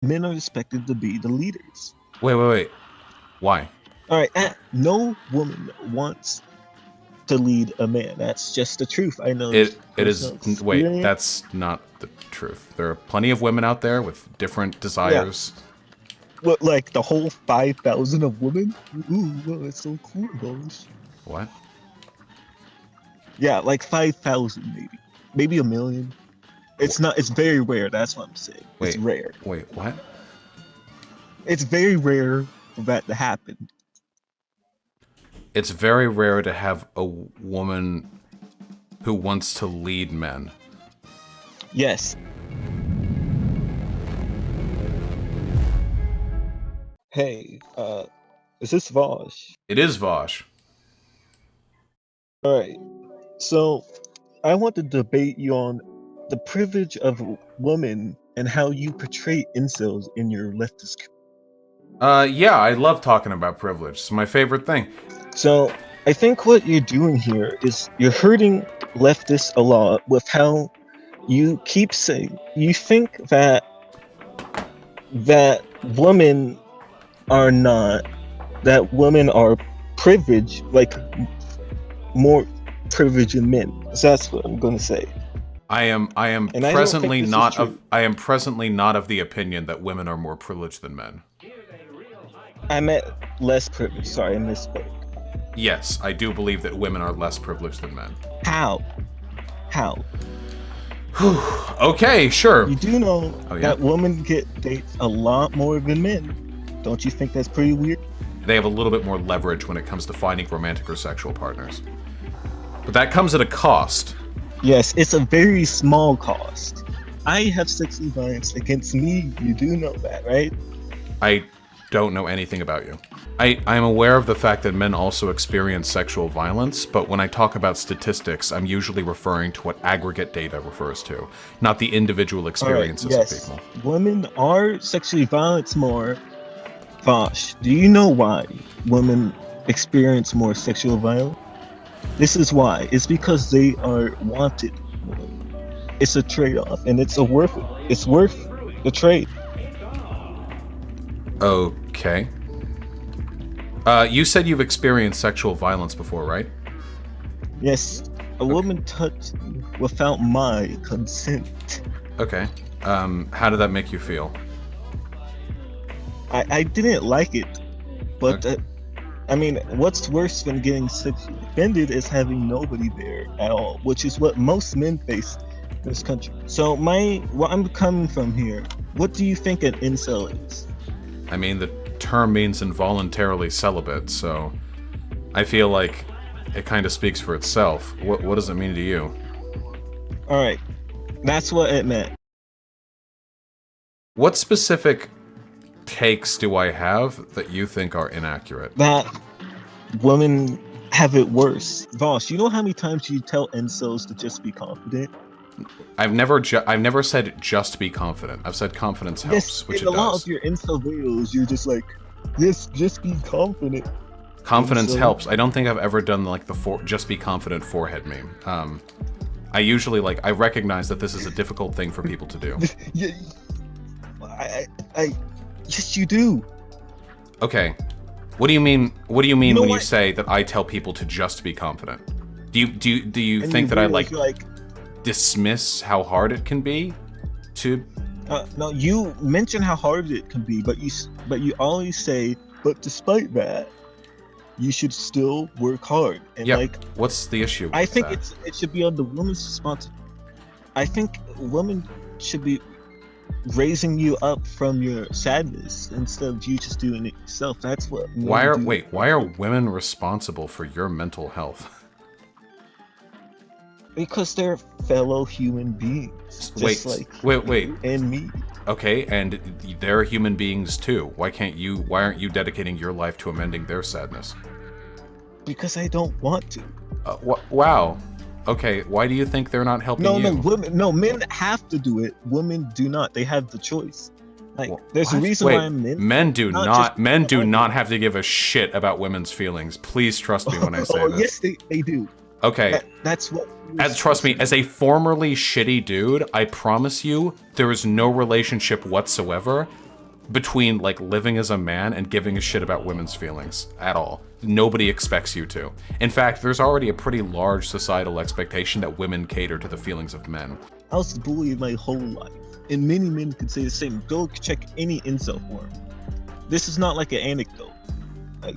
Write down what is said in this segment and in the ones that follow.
Men are expected to be the leaders. Wait. Why? All right, no woman wants to lead a man. That's just the truth. I know this It is. personal Wait, experience. that's not the truth. There are plenty of women out there with different Yeah, desires. what, like the whole 5,000 of women? Ooh, well, it's so cool, Vaush. What? Yeah, like 5,000 maybe a million. It's not. It's very rare. That's what I'm saying. It's Wait, rare. what? It's very rare for that to happen. It's very rare to have a woman who wants to lead men. Yes. Hey, is this Vaush? It is Vaush. All right. So, I want to debate you on the privilege of women and how you portray incels in your leftist. Yeah, I love talking about privilege. It's my favorite thing. So, I think what you're doing here is you're hurting leftists a lot with how you keep saying you think that women are not that women are privileged, like more privileged than men. So that's what I'm gonna say. I am And I don't think presently this is not true. of I am presently not of the opinion that women are more privileged than men. I meant less privileged. Sorry, I misspoke. Yes, I do believe that women are less privileged than men. How? How? Okay, sure. You do know Oh, yeah? that women get dates a lot more than men. Don't you think that's pretty weird? They have a little bit more leverage when it comes to finding romantic or sexual partners. But that comes at a cost. Yes, it's a very small cost. I have sexual violence against me. You do know that, right? I don't know anything about you. I'm aware of the fact that men also experience sexual violence, but when I talk about statistics, I'm usually referring to what aggregate data refers to, not the individual experiences of Yes. people. Women are sexually violent more. Vaush, do you know why women experience more sexual violence? This is why. It's because they are wanted. It's a trade-off, and it's worth the trade. Okay. You said you've experienced sexual violence before, right? Yes, a woman touched me without my consent. Okay. How did that make you feel? I didn't like it, but Okay. I mean, what's worse than getting sexually offended is having nobody there at all, which is what most men face in this country. So what I'm coming from here, what do you think an incel is? I mean, the term means involuntarily celibate, so I feel like it kind of speaks for itself. What does it mean to you? All right, that's what it meant. What specific takes do I have that you think are inaccurate? That women have it worse. Voss, you know how many times you tell incels to just be confident? I've never said just be confident. I've said confidence helps, Yes, which in it a lot does. of your incel videos, you're just like, yes, just be confident. Confidence Incel. helps. I don't think I've ever done like the just be confident forehead meme. I usually I recognize that this is a difficult thing for people to do. Yeah, I, yes, you do. Okay. What do you mean? What do you mean You know when you what? say that I tell people to just be confident? Do you In think your that I videos, you're like, dismiss how hard it can be to? no, you mention how hard it can be, but you always say, but despite that, you should still work hard. And Yep. What's the issue I with think that? it should be on the woman's responsibility. I think women should be raising you up from your sadness instead of you just doing it yourself. That's what men do. Why are women responsible for your mental health? Because they're fellow human beings, just like Wait. you and me. Okay, and they're human beings too. Why aren't you dedicating your life to amending their sadness? Because I don't want to. Wow. Okay, why do you think they're not helping you? No, men have to do it. Women do not. They have the choice. Like, there's a What? reason Wait, why men. men do Not have to give a shit about women's feelings. Please trust me when I say Oh, this. yes, they do. Okay. That's what. Trust me, as a formerly shitty dude, I promise you, there is no relationship whatsoever between like living as a man and giving a shit about women's feelings at all. Nobody expects you to. In fact, there's already a pretty large societal expectation that women cater to the feelings of men. I was bullied my whole life, and many men could say the same. Go check any incel forum. This is not like an anecdote. Like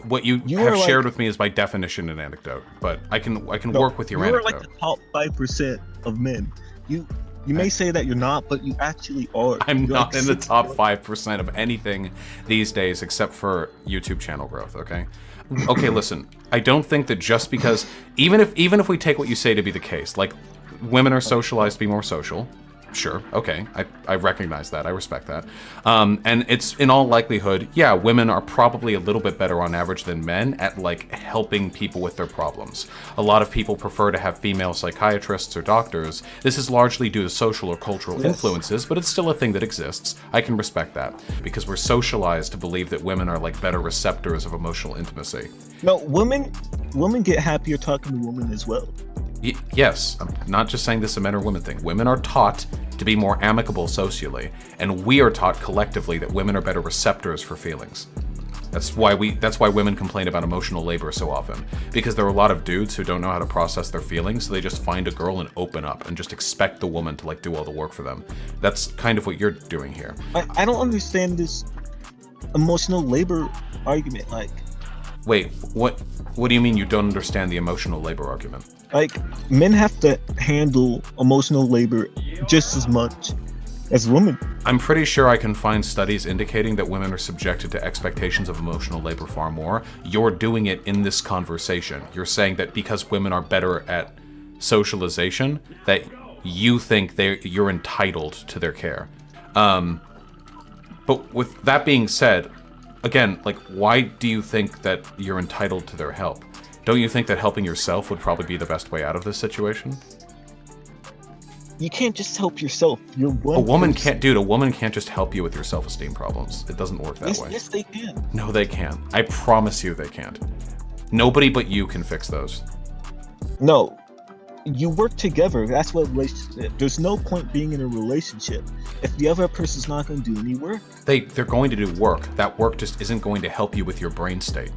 what you have shared with me is by definition an anecdote, but I can work with your anecdote. You're like the top 5% of men. You may say that you're not, but you actually are. I'm You're not like in the top 5% of anything these days except for YouTube channel growth, okay? Okay, listen. I don't think that just because even if we take what you say to be the case, like women are socialized to be more social, sure, okay, I recognize that, I respect that. And it's in all likelihood, yeah, women are probably a little bit better on average than men at like helping people with their problems. A lot of people prefer to have female psychiatrists or doctors. This is largely due to social or cultural influences, but it's still a thing that exists. I can respect that because we're socialized to believe that women are like better receptors of emotional intimacy. No, women get happier talking to women as well. Yes, I'm not just saying this is a men or women thing. Women are taught to be more amicable socially, and we are taught collectively that women are better receptors for feelings. That's why women complain about emotional labor so often, because there are a lot of dudes who don't know how to process their feelings, so they just find a girl and open up and just expect the woman to like do all the work for them. That's kind of what you're doing here. I don't understand this emotional labor argument. Like, wait, what do you mean you don't understand the emotional labor argument? Like, men have to handle emotional labor just as much as women. I'm pretty sure I can find studies indicating that women are subjected to expectations of emotional labor far more. You're doing it in this conversation. You're saying that because women are better at socialization, that you think you're entitled to their care. But with that being said, again, like, why do you think that you're entitled to their help? Don't you think that helping yourself would probably be the best way out of this situation? You can't just help yourself. You're one A woman person. can't, dude, a woman can't just help you with your self-esteem problems. It doesn't work that way. Yes, they can. No, they can't. I promise you they can't. Nobody but you can fix those. No. You work together. That's what relationship. There's no point being in a relationship if the other person's not going to do any work. They're going to do work. That work just isn't going to help you with your brain state.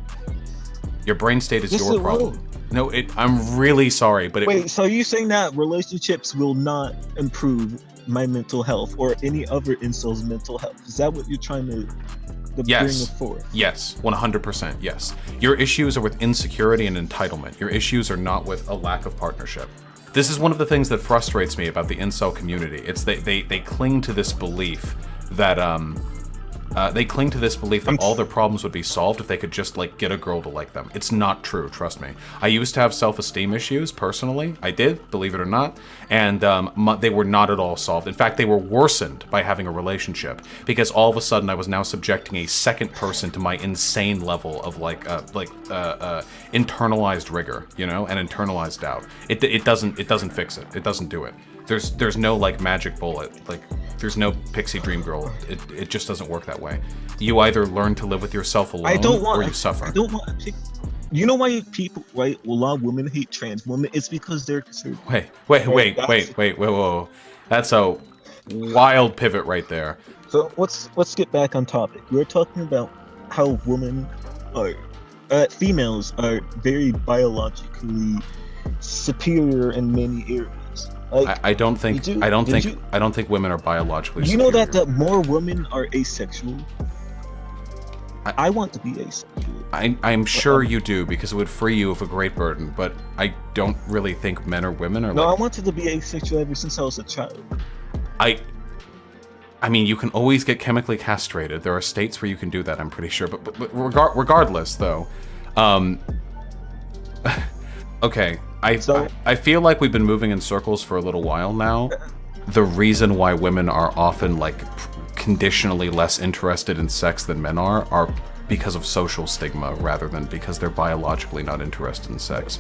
Your brain state is your problem. No, I'm really sorry, but wait. So you're saying that relationships will not improve my mental health or any other incel's mental health? Is that what you're trying to bring forth? Yes, 100%. Yes. Your issues are with insecurity and entitlement. Your issues are not with a lack of partnership. This is one of the things that frustrates me about the incel community. It's they cling to this belief that all their problems would be solved if they could just like get a girl to like them. It's not true, trust me. I used to have self-esteem issues personally. I did, believe it or not, and they were not at all solved. In fact, they were worsened by having a relationship because all of a sudden I was now subjecting a second person to my insane level of internalized rigor, you know, and internalized doubt. It doesn't fix it. It doesn't do it. There's no like magic bullet, like there's no pixie dream girl. It just doesn't work that way. You either learn to live with yourself alone or you suffer. I don't want. You know why people, right? Well, a lot of women hate trans women. It's because they're considered. Whoa. That's a wild pivot right there. So let's get back on topic. We're talking about how females are very biologically superior in many areas. Like, I don't think women are biologically superior. You know that more women are asexual? I want to be asexual. I'm sure you do, because it would free you of a great burden, but I don't really think men or women are. No, I wanted to be asexual ever since I was a child. I mean, you can always get chemically castrated. There are states where you can do that, I'm pretty sure. But regardless, though, okay. I feel like we've been moving in circles for a little while now. The reason why women are often like conditionally less interested in sex than men are because of social stigma rather than because they're biologically not interested in sex.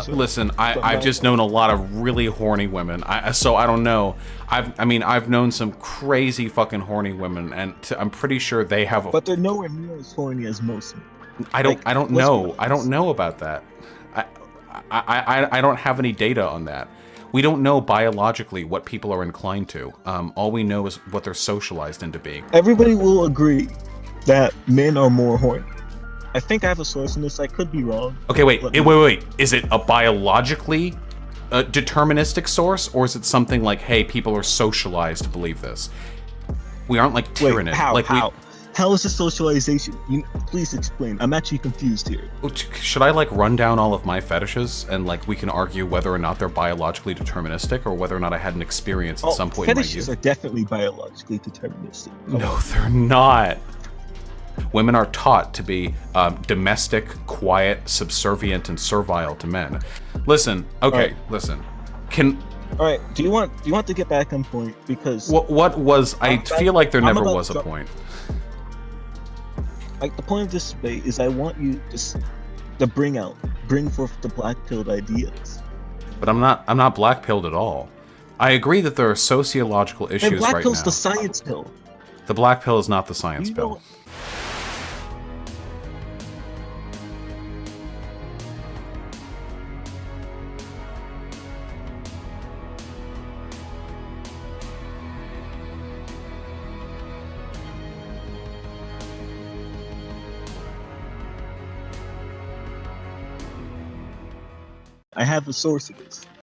Listen, I've just known a lot of really horny women. So I don't know. I've known some crazy fucking horny women, and I'm pretty sure they have. But they're nowhere near as horny as most men. I don't know about that. I don't have any data on that. We don't know biologically what people are inclined to. All we know is what they're socialized into being. Everybody will agree that men are more horny. I think I have a source in this. I could be wrong. Okay, wait. Is it a biologically deterministic source, or is it something like, hey, people are socialized to believe this? We aren't like tyrannid. How is this socialization? Please explain. I'm actually confused here. Should I like run down all of my fetishes and like we can argue whether or not they're biologically deterministic or whether or not I had an experience at some point in my youth? Fetishes are definitely biologically deterministic. No, they're not. Women are taught to be domestic, quiet, subservient, and servile to men. Listen, okay, listen. All right, do you want to get back on point? Because what was? I feel like there never was a point. Like, the point of this debate is I want you to bring forth the black-pilled ideas. But I'm not black-pilled at all. I agree that there are sociological issues right now. The black pill's the science pill. The black pill is not the science pill. I have a source of this.